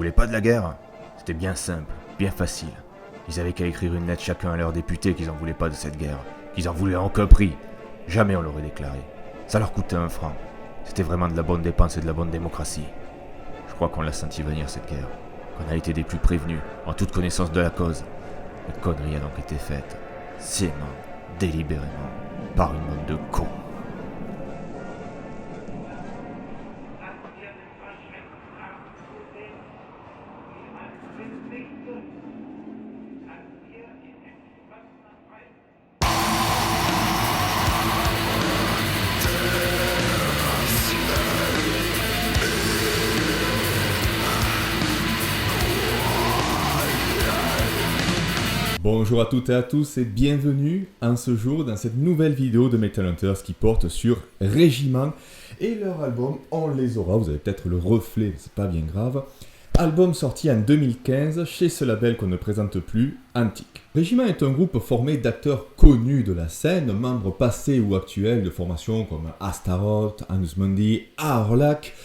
voulaient pas de la guerre? C'était bien simple, bien facile. Ils avaient qu'à écrire une lettre chacun à leurs députés qu'ils en voulaient pas de cette guerre, qu'ils en voulaient en que prix. Jamais on l'aurait déclaré. Ça leur coûtait 1 franc. C'était vraiment de la bonne dépense et de la bonne démocratie. Je crois qu'on l'a senti venir cette guerre, qu'on a été des plus prévenus, en toute connaissance de la cause. La connerie a donc été faite, sciemment, délibérément, par une bande de cons. Bonjour à toutes et à tous et bienvenue en ce jour dans cette nouvelle vidéo de Metal Hunters qui porte sur Régiment et leur album On les aura, vous avez peut-être le reflet, mais c'est pas bien grave. Album sorti en 2015 chez ce label qu'on ne présente plus, Antique. Régiment est un groupe formé d'acteurs connus de la scène, membres passés ou actuels de formations comme Astaroth, Annus Mundi, Aorlak,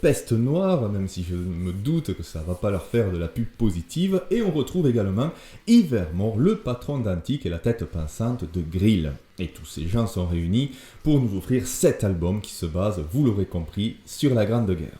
Peste Noire, même si je me doute que ça va pas leur faire de la pub positive, et on retrouve également Yvermore, le patron d'Antique et la tête pensante de Grill. Et tous ces gens sont réunis pour nous offrir 7 albums qui se basent, vous l'aurez compris, sur la Grande Guerre.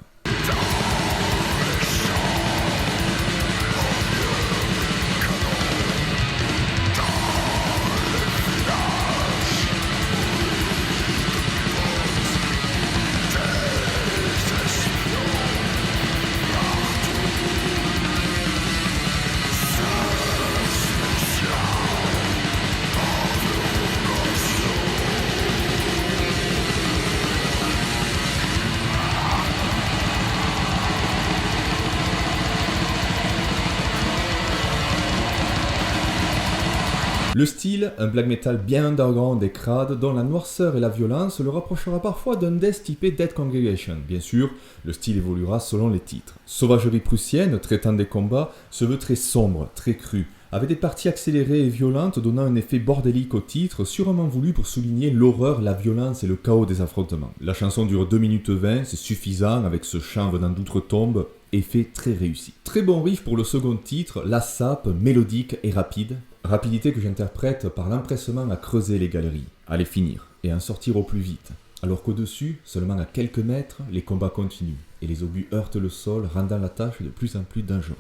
Le style, un black metal bien underground et crade, dont la noirceur et la violence le rapprochera parfois d'un death typé Dead Congregation. Bien sûr, le style évoluera selon les titres. Sauvagerie prussienne, traitant des combats, se veut très sombre, très cru, avec des parties accélérées et violentes donnant un effet bordélique au titre, sûrement voulu pour souligner l'horreur, la violence et le chaos des affrontements. La chanson dure 2 minutes 20, c'est suffisant avec ce chant venant d'outre-tombe, effet très réussi. Très bon riff pour le second titre, la sape, mélodique et rapide. Rapidité que j'interprète par l'empressement à creuser les galeries, à les finir et à en sortir au plus vite. Alors qu'au-dessus, seulement à quelques mètres, les combats continuent et les obus heurtent le sol, rendant la tâche de plus en plus dangereuse.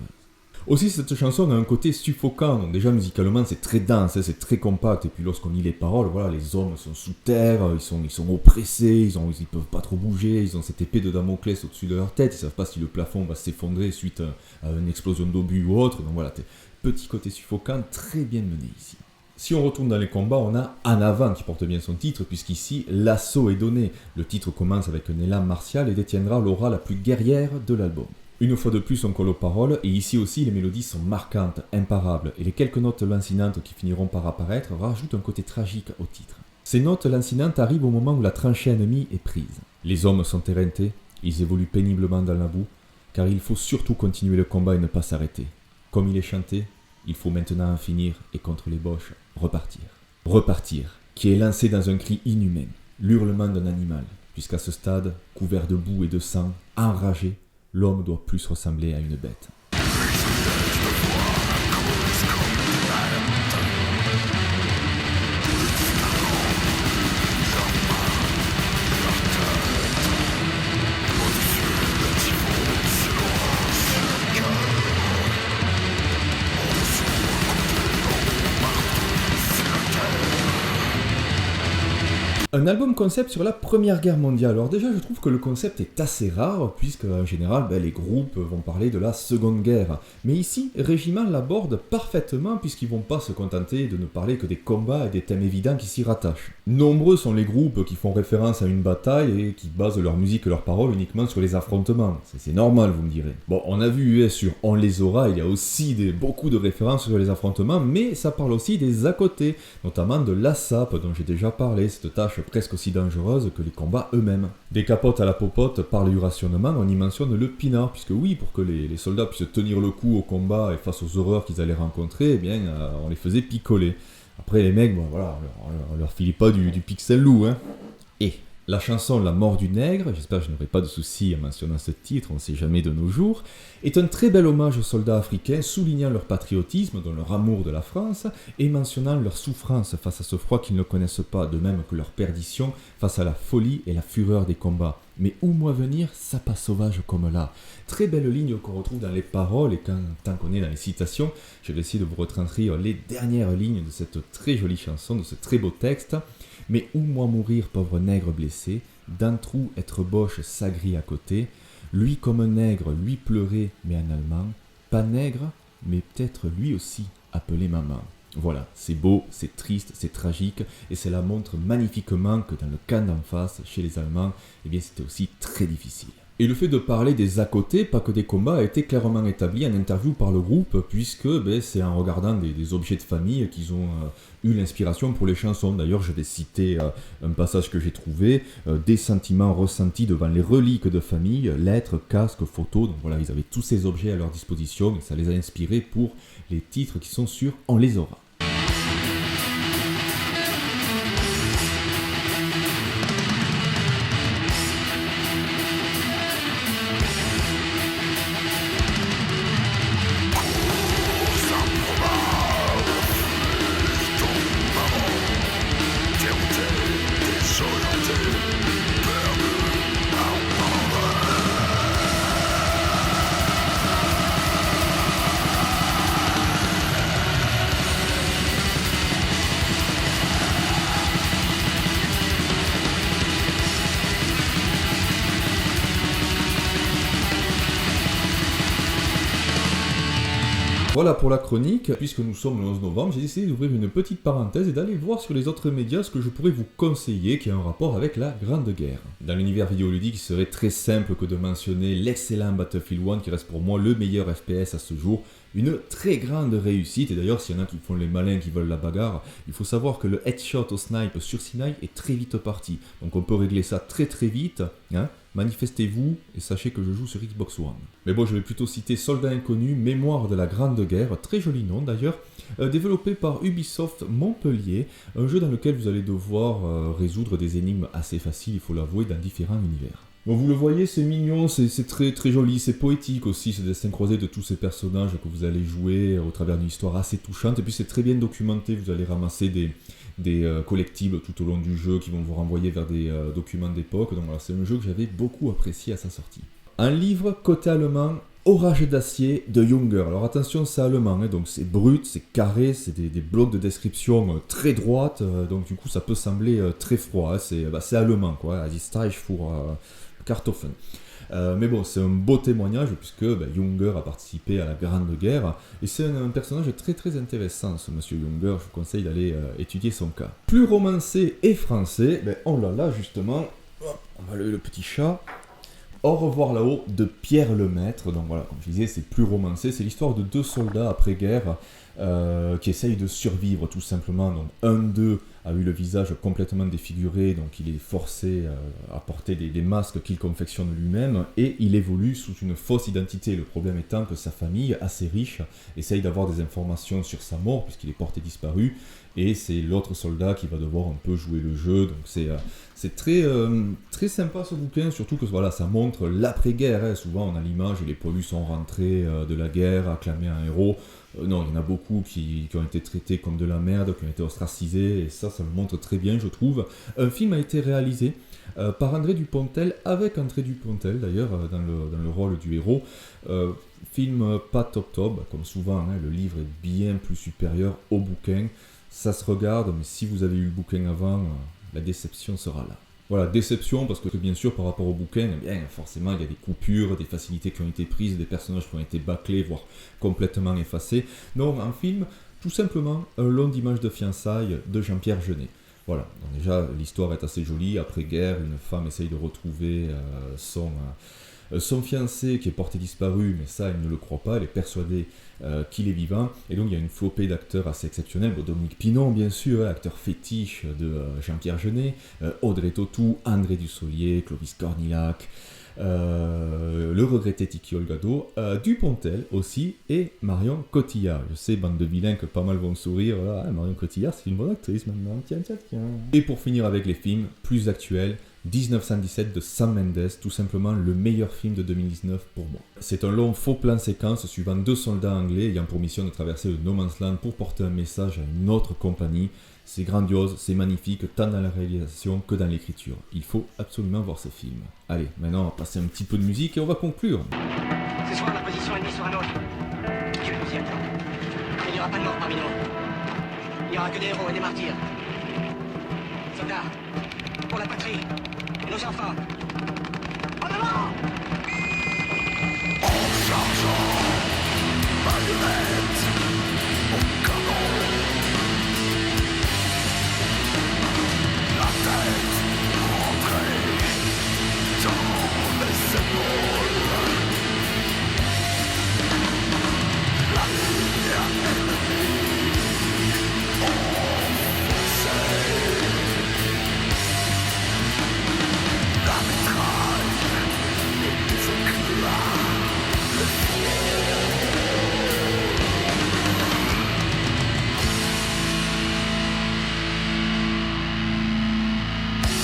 Aussi, cette chanson a un côté suffocant, donc déjà musicalement c'est très dense, c'est très compact, et puis lorsqu'on lit les paroles, voilà, les hommes sont sous terre, ils sont oppressés, ils peuvent pas trop bouger, ils ont cette épée de Damoclès au-dessus de leur tête, ils savent pas si le plafond va s'effondrer suite à une explosion d'obus ou autre, donc voilà, petit côté suffocant, très bien mené ici. Si on retourne dans les combats, on a En Avant qui porte bien son titre, puisqu'ici, l'assaut est donné. Le titre commence avec un élan martial et détiendra l'aura la plus guerrière de l'album. Une fois de plus, on colle aux paroles, et ici aussi, les mélodies sont marquantes, imparables, et les quelques notes lancinantes qui finiront par apparaître rajoutent un côté tragique au titre. Ces notes lancinantes arrivent au moment où la tranchée ennemie est prise. Les hommes sont éreintés, ils évoluent péniblement dans la boue, car il faut surtout continuer le combat et ne pas s'arrêter. Comme il est chanté, il faut maintenant en finir et contre les boches, repartir. Repartir, qui est lancé dans un cri inhumain, l'hurlement d'un animal, puisqu'à ce stade, couvert de boue et de sang, enragé, l'homme doit plus ressembler à une bête. Un album concept sur la Première Guerre mondiale. Alors déjà, je trouve que le concept est assez rare, puisque en général, les groupes vont parler de la Seconde Guerre. Mais ici, Régiment l'aborde parfaitement, puisqu'ils vont pas se contenter de ne parler que des combats et des thèmes évidents qui s'y rattachent. Nombreux sont les groupes qui font référence à une bataille et qui basent leur musique et leurs paroles uniquement sur les affrontements. C'est normal, vous me direz. Bon, on a vu sur On les aura, il y a aussi beaucoup de références sur les affrontements, mais ça parle aussi des à côté, notamment de la sape dont j'ai déjà parlé, cette tâche presque aussi dangereuse que les combats eux-mêmes. Des capotes à la popote par le rationnement, on y mentionne le pinard, puisque oui, pour que les soldats puissent tenir le coup au combat et face aux horreurs qu'ils allaient rencontrer, eh bien, on les faisait picoler. Après, les mecs, bon, voilà, on leur filait pas du pixel loup, hein. Et La chanson La mort du nègre, j'espère que je n'aurai pas de soucis en mentionnant ce titre, on ne sait jamais de nos jours, est un très bel hommage aux soldats africains, soulignant leur patriotisme, dont leur amour de la France, et mentionnant leur souffrance face à ce froid qu'ils ne connaissent pas, de même que leur perdition face à la folie et la fureur des combats. Mais où moi venir, ça pas sauvage comme là. Très belle ligne qu'on retrouve dans les paroles, et tant qu'on est dans les citations, je vais essayer de vous retranscrire les dernières lignes de cette très jolie chanson, de ce très beau texte. Mais où moi mourir, pauvre nègre blessé, d'un trou être boche s'agrit à côté, lui comme un nègre, lui pleurer, mais en allemand, pas nègre, mais peut-être lui aussi appelé maman. Voilà, c'est beau, c'est triste, c'est tragique, et cela montre magnifiquement que dans le camp d'en face, chez les Allemands, eh bien c'était aussi très difficile. Et le fait de parler des à côté, pas que des combats, a été clairement établi en interview par le groupe, puisque c'est en regardant des objets de famille qu'ils ont eu l'inspiration pour les chansons. D'ailleurs, je vais citer un passage que j'ai trouvé, des sentiments ressentis devant les reliques de famille, lettres, casques, photos. Donc voilà, ils avaient tous ces objets à leur disposition, et ça les a inspirés pour les titres qui sont sûrs, on les aura. Voilà pour la chronique, puisque nous sommes le 11 novembre, j'ai décidé d'ouvrir une petite parenthèse et d'aller voir sur les autres médias ce que je pourrais vous conseiller qui a un rapport avec la Grande Guerre. Dans l'univers vidéoludique, il serait très simple que de mentionner l'excellent Battlefield 1 qui reste pour moi le meilleur FPS à ce jour, une très grande réussite, et d'ailleurs s'il y en a qui font les malins qui veulent la bagarre, il faut savoir que le headshot au snipe sur Sinai est très vite parti, donc on peut régler ça très très vite, hein. Manifestez-vous et sachez que je joue sur Xbox One. Mais bon, je vais plutôt citer Soldat Inconnu, Mémoire de la Grande Guerre, très joli nom d'ailleurs, développé par Ubisoft Montpellier, un jeu dans lequel vous allez devoir résoudre des énigmes assez faciles, il faut l'avouer, dans différents univers. Bon, vous le voyez, c'est mignon, c'est très très joli, c'est poétique aussi, ce destin croisé de tous ces personnages que vous allez jouer au travers d'une histoire assez touchante, et puis c'est très bien documenté, vous allez ramasser des collectibles tout au long du jeu qui vont vous renvoyer vers des documents d'époque, donc voilà, c'est un jeu que j'avais beaucoup apprécié à sa sortie. Un livre côté allemand, Orage d'acier de Junger. Alors attention, c'est allemand, hein, donc c'est brut, c'est carré, c'est des blocs de description très droites, donc du coup ça peut sembler très froid, hein, c'est allemand quoi, Die Streich pour Kartoffeln. Mais bon, c'est un beau témoignage puisque Junger a participé à la Grande Guerre et c'est un personnage très très intéressant, ce monsieur Junger. Je vous conseille d'aller étudier son cas. Plus romancé et français, on l'a là justement. Hop, on va lever le petit chat. Au revoir là-haut de Pierre Lemaître. Donc voilà, comme je disais, c'est plus romancé. C'est l'histoire de deux soldats après-guerre qui essayent de survivre tout simplement. Donc un d'eux a eu le visage complètement défiguré, donc il est forcé à porter des masques qu'il confectionne lui-même, et il évolue sous une fausse identité. Le problème étant que sa famille, assez riche, essaye d'avoir des informations sur sa mort, puisqu'il est porté disparu, et c'est l'autre soldat qui va devoir un peu jouer le jeu. Donc c'est très, très sympa ce bouquin, surtout que voilà, ça montre l'après-guerre. Hein. Souvent on a l'image et les poilus sont rentrés de la guerre, acclamés un héros. Non, il y en a beaucoup qui ont été traités comme de la merde, qui ont été ostracisés, et ça le montre très bien, je trouve. Un film a été réalisé par André Dupontel, avec André Dupontel d'ailleurs, dans le rôle du héros. Film pas top, comme souvent, hein, le livre est bien plus supérieur au bouquin. Ça se regarde, mais si vous avez eu le bouquin avant, la déception sera là. Voilà, déception parce que bien sûr par rapport au bouquin, eh bien, forcément il y a des coupures, des facilités qui ont été prises, des personnages qui ont été bâclés, voire complètement effacés. Non, un film, tout simplement un long dimanche de fiançailles de Jean-Pierre Jeunet. Voilà, donc déjà l'histoire est assez jolie, après-guerre, une femme essaye de retrouver son fiancé qui est porté disparu, mais ça elle ne le croit pas, elle est persuadée qu'il est vivant, et donc il y a une flopée d'acteurs assez exceptionnels, Dominique Pinon bien sûr, acteur fétiche de Jean-Pierre Jeunet, Audrey Tautou, André Dussolier, Clovis Cornillac, le regretté Tiki Olgado, Dupontel aussi, et Marion Cotillard. Je sais, bande de vilains, que pas mal vont sourire, voilà, Marion Cotillard c'est une bonne actrice maintenant, tiens. Et pour finir avec les films plus actuels, 1917 de Sam Mendes, tout simplement le meilleur film de 2019 pour moi. C'est un long faux plan séquence suivant 2 soldats anglais ayant pour mission de traverser le No Man's Land pour porter un message à une autre compagnie. C'est grandiose, c'est magnifique, tant dans la réalisation que dans l'écriture. Il faut absolument voir ce film. Allez, maintenant on va passer un petit peu de musique et on va conclure. Ce soir, la position ennemie sera nôtre. Dieu nous y attend. Il n'y aura pas de mort parmi nous. Il n'y aura que des héros et des martyrs. Soldats, pour la patrie, nos enfants. En avant!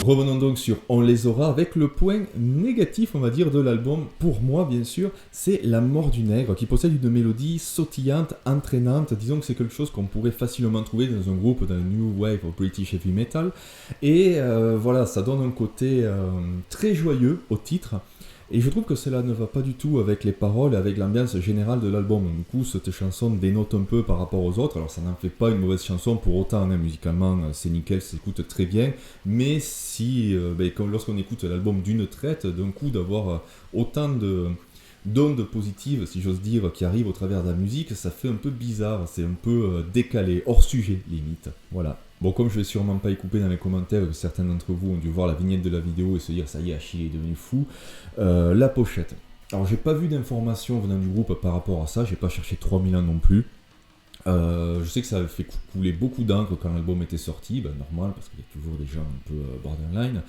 Revenons donc sur On les aura avec le point négatif, on va dire, de l'album. Pour moi, bien sûr, c'est La mort du nègre qui possède une mélodie sautillante, entraînante. Disons que c'est quelque chose qu'on pourrait facilement trouver dans un groupe d'un New Wave of British Heavy Metal. Et voilà, ça donne un côté très joyeux au titre. Et je trouve que cela ne va pas du tout avec les paroles, avec l'ambiance générale de l'album. Du coup, cette chanson dénote un peu par rapport aux autres. Alors, ça n'en fait pas une mauvaise chanson pour autant, hein. Musicalement, c'est nickel, ça s'écoute très bien. Mais si, comme lorsqu'on écoute l'album d'une traite, d'un coup, d'avoir autant d'ondes positives, si j'ose dire, qui arrivent au travers de la musique, ça fait un peu bizarre. C'est un peu décalé, hors sujet, limite. Voilà. Bon, comme je vais sûrement pas y couper dans les commentaires, que certains d'entre vous ont dû voir la vignette de la vidéo et se dire ça y est, Achille est devenu fou, la pochette. Alors, j'ai pas vu d'informations venant du groupe par rapport à ça, j'ai pas cherché 3000 ans non plus. Je sais que ça avait fait couler beaucoup d'encre quand l'album était sorti, normal, parce qu'il y a toujours des gens un peu borderline.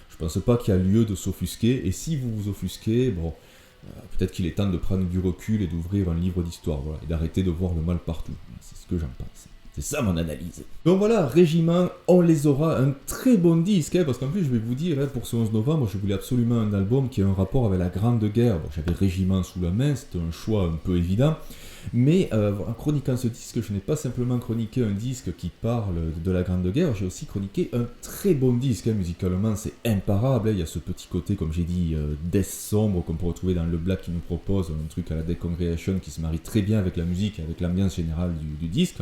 Je pense pas qu'il y a lieu de s'offusquer, et si vous vous offusquez, bon, peut-être qu'il est temps de prendre du recul et d'ouvrir un livre d'histoire, voilà, et d'arrêter de voir le mal partout. C'est ce que j'en pense. C'est ça mon analyse. Donc voilà, Régiment, On les aura, un très bon disque, parce qu'en plus je vais vous dire, pour ce 11 novembre, je voulais absolument un album qui ait un rapport avec la Grande Guerre. Bon, j'avais Régiment sous la main, c'était un choix un peu évident, mais en chroniquant ce disque, je n'ai pas simplement chroniqué un disque qui parle de la Grande Guerre, j'ai aussi chroniqué un très bon disque, musicalement c'est imparable, il y a ce petit côté, comme j'ai dit, death sombre qu'on peut retrouver dans le Black qui nous propose, un truc à la Dead Congregation qui se marie très bien avec la musique et avec l'ambiance générale du disque.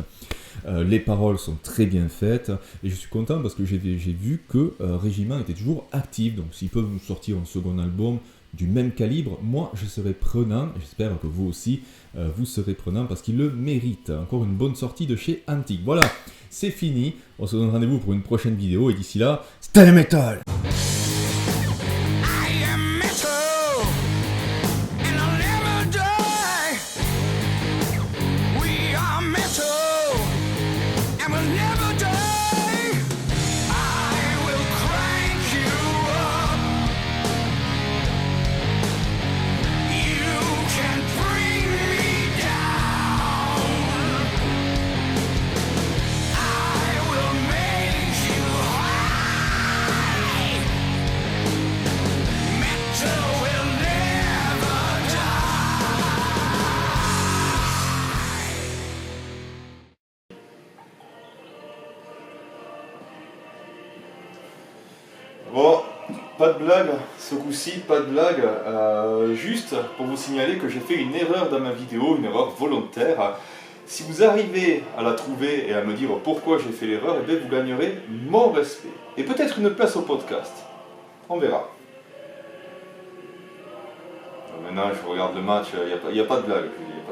Les paroles sont très bien faites et je suis content parce que j'ai vu que Régiment était toujours actif, donc s'ils peuvent nous sortir un second album du même calibre, moi je serai prenant, j'espère que vous aussi vous serez prenant parce qu'il le mérite. Encore une bonne sortie de chez Antique. Voilà, c'est fini, on se donne rendez-vous pour une prochaine vidéo et d'ici là, stay metal! Bon, pas de blague, ce coup-ci, pas de blague, juste pour vous signaler que j'ai fait une erreur dans ma vidéo, une erreur volontaire. Si vous arrivez à la trouver et à me dire pourquoi j'ai fait l'erreur, eh bien vous gagnerez mon respect. Et peut-être une place au podcast. On verra. Maintenant, je regarde le match, il n'y a pas de blague, je veux dire.